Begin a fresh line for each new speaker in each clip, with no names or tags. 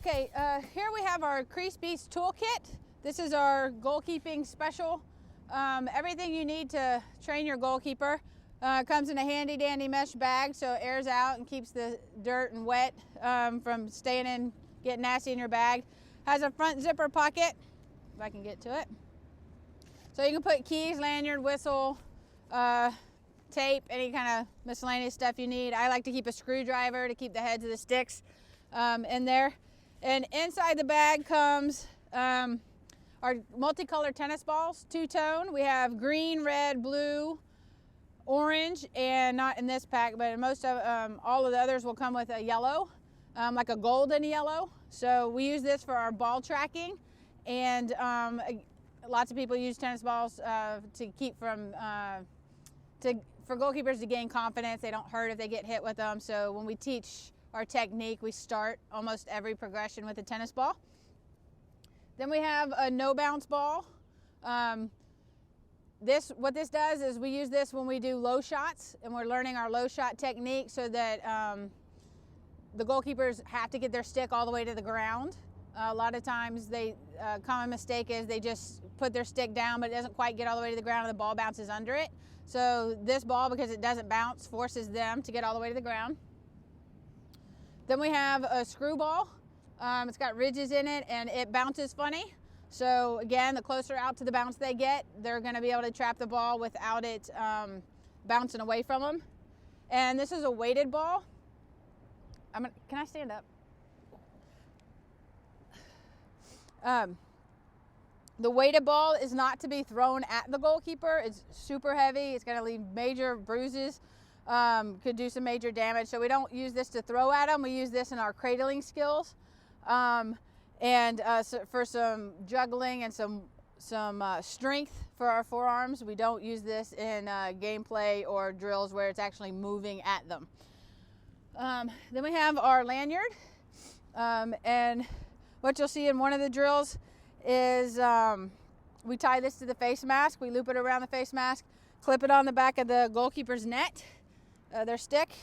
Okay, here we have our Crease Beast toolkit. This is our goalkeeping special. Everything you need to train your goalkeeper comes in a handy dandy mesh bag, so it airs out and keeps the dirt and wet from staying in, getting nasty in your bag. Has a front zipper pocket, if I can get to it. So you can put keys, lanyard, whistle, tape, any kind of miscellaneous stuff you need. I like to keep a screwdriver to keep the heads of the sticks in there. And inside the bag comes our multicolored tennis balls, two-tone. We have green, red, blue, orange, and not in this pack, but in most of all of the others will come with a yellow, like a golden yellow. So we use this for our ball tracking, and lots of people use tennis balls to keep from for goalkeepers to gain confidence. They don't hurt if they get hit with them. So when we teach our technique, we start almost every progression with a tennis ball. Then we have a no bounce ball. What this does is we use this when we do low shots and we're learning our low shot technique, so that the goalkeepers have to get their stick all the way to the ground. A lot of times common mistake is they just put their stick down, but it doesn't quite get all the way to the ground and the ball bounces under it. So this ball, because it doesn't bounce, forces them to get all the way to the ground. Then we have a screw ball. It's got ridges in it and it bounces funny. So again, the closer out to the bounce they get, they're going to be able to trap the ball without it bouncing away from them. And this is a weighted ball. Can I stand up? The weighted ball is not to be thrown at the goalkeeper. It's super heavy. It's going to leave major bruises. Could do some major damage. So we don't use this to throw at them. We use this in our cradling skills, so for some juggling and some strength for our forearms. We don't use this in gameplay or drills where it's actually moving at them. Then we have our lanyard, and what you'll see in one of the drills is we tie this to the face mask. We loop it around the face mask, clip it on the back of the goalkeeper's net, their stick,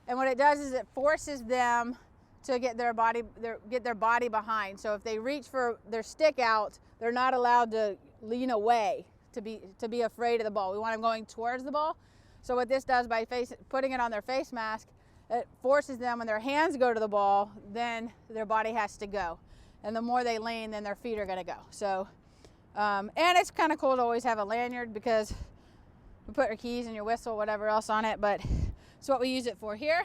and what it does is it forces them to get their body behind. So if they reach for their stick out, they're not allowed to lean away to be afraid of the ball. We want them going towards the ball. So what this does by putting it on their face mask, it forces them, when their hands go to the ball, then their body has to go. And the more they lean, then their feet are going to go. So, and it's kind of cool to always have a lanyard, because we put your keys and your whistle, whatever else on it, but it's what we use it for here.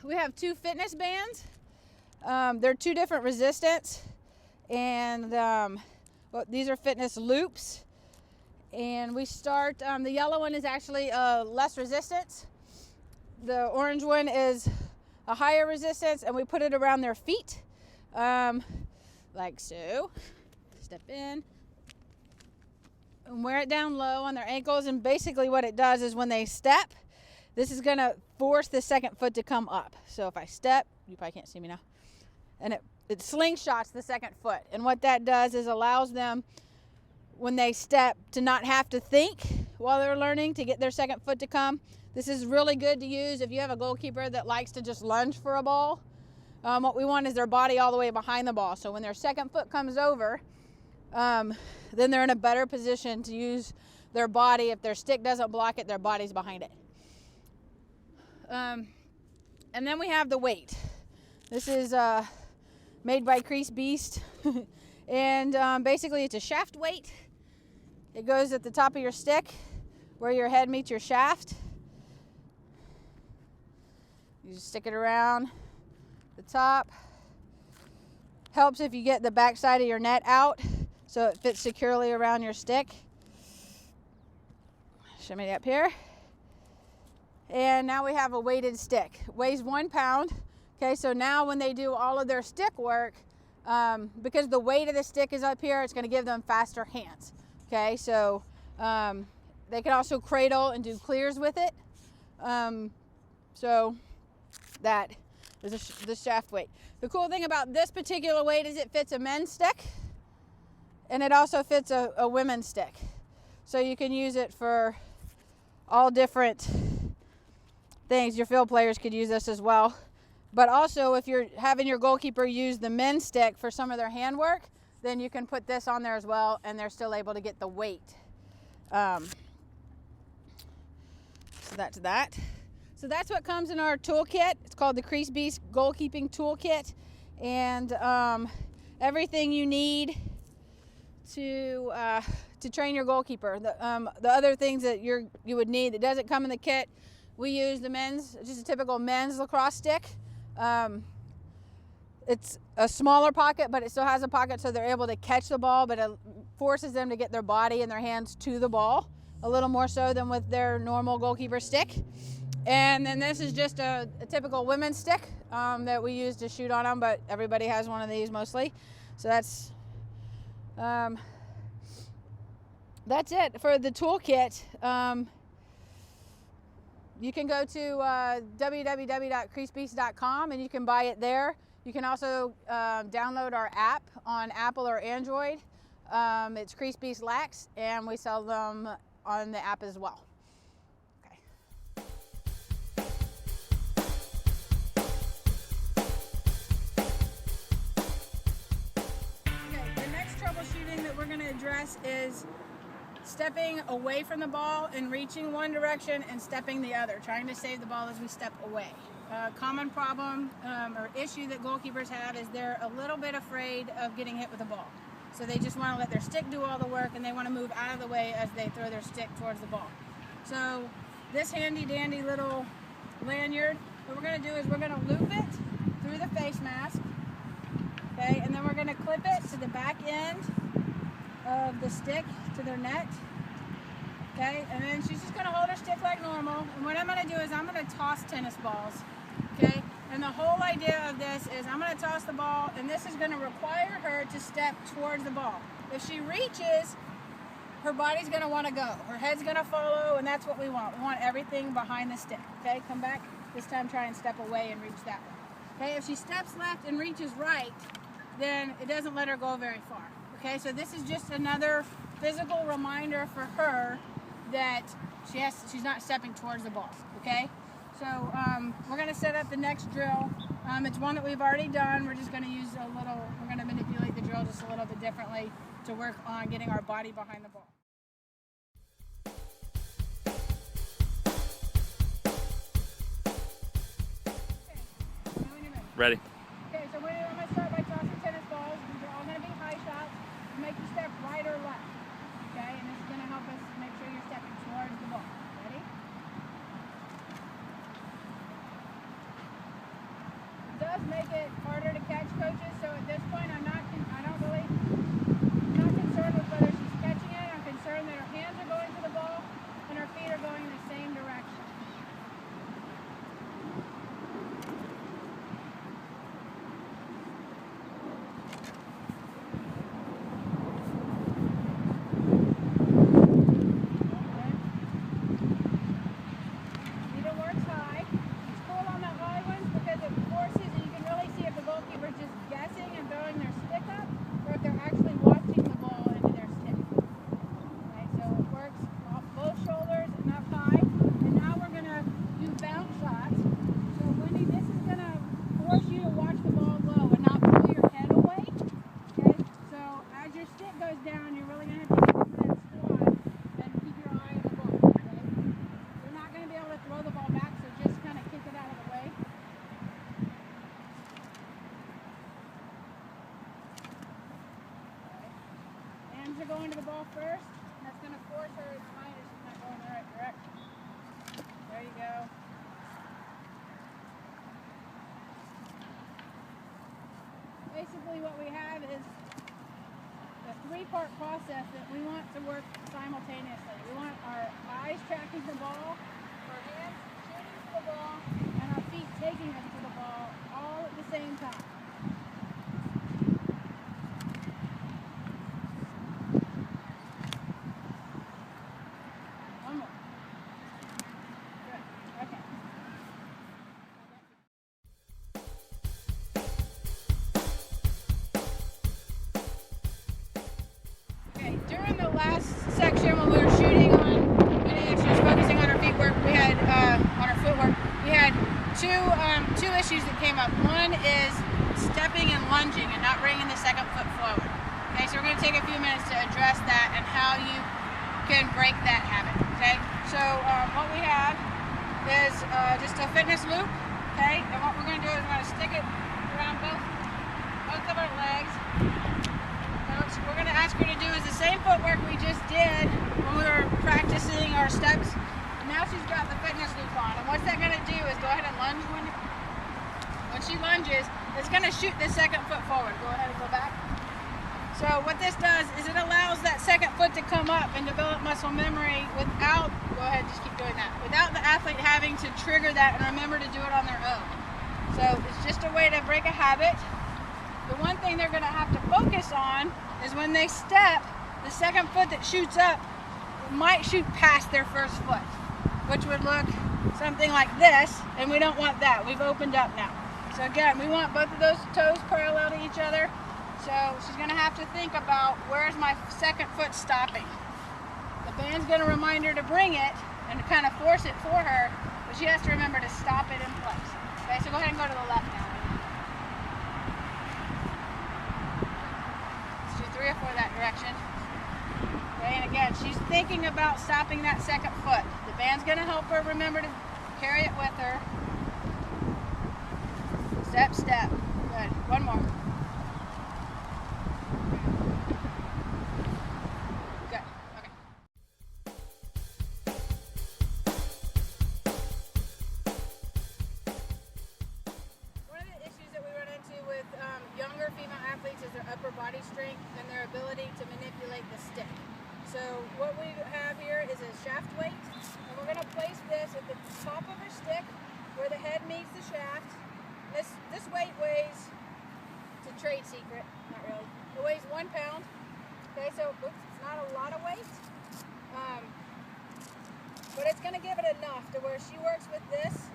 We have two fitness bands. They're two different resistance, and these are fitness loops. And we start, the yellow one is actually less resistance. The orange one is a higher resistance, and we put it around their feet, like so. Step in and wear it down low on their ankles. And basically what it does is when they step, this is going to force the second foot to come up. So if I step, you probably can't see me now, and it slingshots the second foot. And what that does is allows them, when they step, to not have to think while they're learning to get their second foot to come. This is really good to use if you have a goalkeeper that likes to just lunge for a ball. What we want is their body all the way behind the ball. So when their second foot comes over, then they're in a better position to use their body. If their stick doesn't block it, their body's behind it. And then we have the weight. This is made by Crease Beast. And basically it's a shaft weight. It goes at the top of your stick where your head meets your shaft. You just stick it around the top. Helps if you get the back side of your net out so it fits securely around your stick. Show me up here. And now we have a weighted stick. It weighs 1 pound. Okay, so now when they do all of their stick work, because the weight of the stick is up here, it's going to give them faster hands. Okay, so they can also cradle and do clears with it. So that is the shaft weight. The cool thing about this particular weight is it fits a men's stick, and it also fits a women's stick. So you can use it for all different things. Your field players could use this as well. But also, if you're having your goalkeeper use the men's stick for some of their handwork, then you can put this on there as well, and they're still able to get the weight. So that's that. So that's what comes in our toolkit. It's called the Crease Beast Goalkeeping Toolkit, and everything you need to train your goalkeeper. The other things that you would need that doesn't come in the kit, we use the men's, just a typical men's lacrosse stick. It's a smaller pocket, but it still has a pocket so they're able to catch the ball, but it forces them to get their body and their hands to the ball a little more so than with their normal goalkeeper stick. And then this is just a typical women's stick that we use to shoot on them, but everybody has one of these mostly. So that's it for the toolkit. You can go to www.creasebeast.com and you can buy it there. You can also download our app on Apple or Android. It's Crease Beast Lax, and we sell them on the app as well. Okay. Okay, the next troubleshooting that we're going to address is stepping away from the ball and reaching one direction and stepping the other, trying to save the ball as we step away. Common problem or issue that goalkeepers have is they're a little bit afraid of getting hit with the ball. So they just want to let their stick do all the work, and they want to move out of the way as they throw their stick towards the ball. So this handy dandy little lanyard, what we're going to do is we're going to loop it through the face mask, okay, and then we're going to clip it to the back end of the stick to their net, okay, and then she's just going to hold her stick like normal. And what I'm going to do is I'm going to toss tennis balls, okay, and the whole idea of this is I'm going to toss the ball, and this is going to require her to step towards the ball. If she reaches, her body's going to want to go, her head's going to follow, and that's what we want. We want everything behind the stick, okay. Come back, this time try and step away and reach that way, okay. If she steps left and reaches right, then it doesn't let her go very far. Okay, so this is just another physical reminder for her that she's not stepping towards the ball, okay? So we're going to set up the next drill. It's one that we've already done. We're just going to we're going to manipulate the drill just a little bit differently to work on getting our body behind the ball. Okay, when you're ready.
Ready.
Okay, so I'm going to start by tossing tennis balls. These are all going to be high shots. Make you step right or left, okay? And this is going to help us make sure you're stepping towards the ball. Ready? It does make it harder to catch, coaches, so at this point I'm not concerned with whether she's catching it. I'm concerned that her hands are going to the ball and her feet are going in the same direction. Going to the ball first, and that's going to force her to find it. She's not going in the right direction. There you go. Basically what we have is a three-part process that we want to work simultaneously. We want our eyes tracking the ball, our hands shooting to the ball, and our feet taking us to the ball all at the same time. During the last section when we were shooting on, when she was focusing on her feet work, we had, on her footwork, we had two issues that came up. One is stepping and lunging and not bringing the second foot forward. Okay, so we're going to take a few minutes to address that and how you can break that habit. Okay, so what we have is just a fitness loop. Okay, and what we're going to do is we're going to stick it around both of our legs. Now, what we're going to ask her to do is the same footwork we just did when we were practicing our steps. Now she's got the fitness loop on, and what's that going to do is go ahead and lunge when she lunges. It's going to shoot the second foot forward. Go ahead and go back. So what this does is it allows that second foot to come up and develop muscle memory without, go ahead, just keep doing that, without the athlete having to trigger that and remember to do it on their own. So it's just a way to break a habit. The one thing they're going to have to focus on is when they step, the second foot that shoots up might shoot past their first foot, which would look something like this, and we don't want that. We've opened up now. So again, we want both of those toes parallel to each other. So she's going to have to think about, where's my second foot stopping? The band's going to remind her to bring it and to kind of force it for her, but she has to remember to stop it in place. Okay, so go ahead and go to the left now. Let's do 3 or 4 that direction. Okay, and again, she's thinking about stopping that second foot. The band's going to help her remember to carry it with her. Step, step. Good. One more. Good. Okay. One of the issues that we run into with younger female athletes is their upper body strength and their ability to manipulate the stick. So what we have here is a shaft weight, and we're going to place this at the top of her stick where the head meets the shaft. This weight weighs, it's a trade secret, not really, it weighs 1 pound. Okay, so oops, it's not a lot of weight, but it's going to give it enough to where she works with this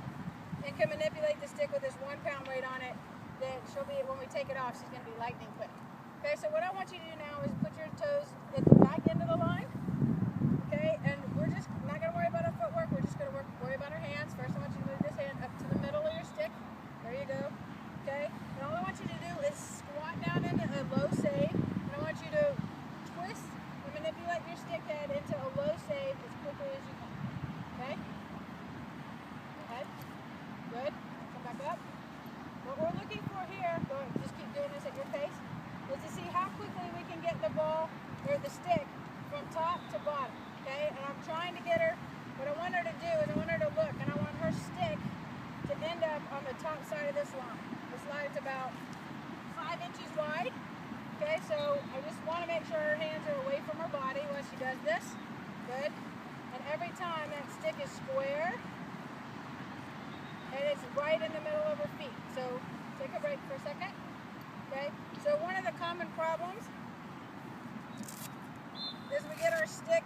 and can manipulate the stick with this 1 pound weight on it, that she'll be, when we take it off, she's going to be lightning quick. Okay, so what I want you to do now is put your toes at the back end of the line. Okay, and we're just not going to worry about our footwork, we're just going to worry about our hands. First I want you to move this hand up to the middle of your stick. There you go. Okay, and all I want you to do is squat down into a low save, and I want you to twist and manipulate your stick head into a low save as quickly as you can. Okay? Go ahead. Good. Come back up. What we're looking for here, just keep doing this at your pace, is to see how quickly we can get the ball, or the stick, from top to bottom. Okay? And I'm trying to get her, what I want her to do is I want her to look, and I want her stick to end up on the top side of this line. This line's about 5 inches wide. Okay, so I just want to make sure her hands are away from her body while she does this. Good. And every time that stick is square, and it's right in the middle of her feet. So take a break for a second. Okay, so one of the common problems is we get our stick,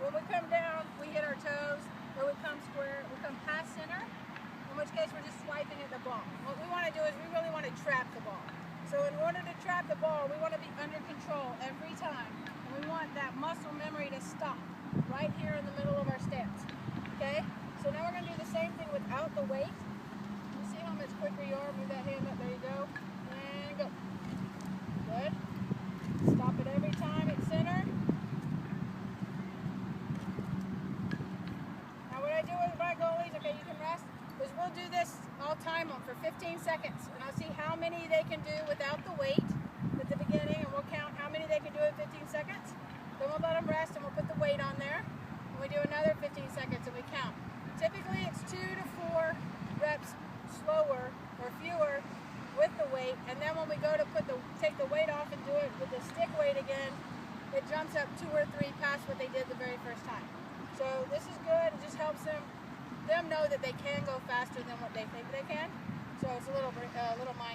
when we come down, we hit our toes, or we come square, we come past center, in which case we're just swiping at the ball. What we want to do is we really want to trap the ball. So in order to trap the ball, we want to be under control every time. And we want that muscle memory to stop right here in the middle of our stance. Okay? So now we're going to do the same thing without the weight. You see how much quicker you are? Move that hand up. There you go. And go. Good. Stop it every time at center. Now what I do with my goalies, okay, you can rest, is we'll do this, I'll time them for 15 seconds, and I'll see how many they can do without the weight at the beginning, and we'll count how many they can do in 15 seconds. Then we'll let them rest, and we'll put the weight on there, and we do another 15 seconds, and we count. Typically, it's 2 to 4 reps slower or fewer with the weight, and then when we go to take the weight off and do it with the stick weight again, it jumps up 2 or 3 past what they did the very first time. So this is good. It just helps them know that they can go faster than what they think they can. So it's a little mind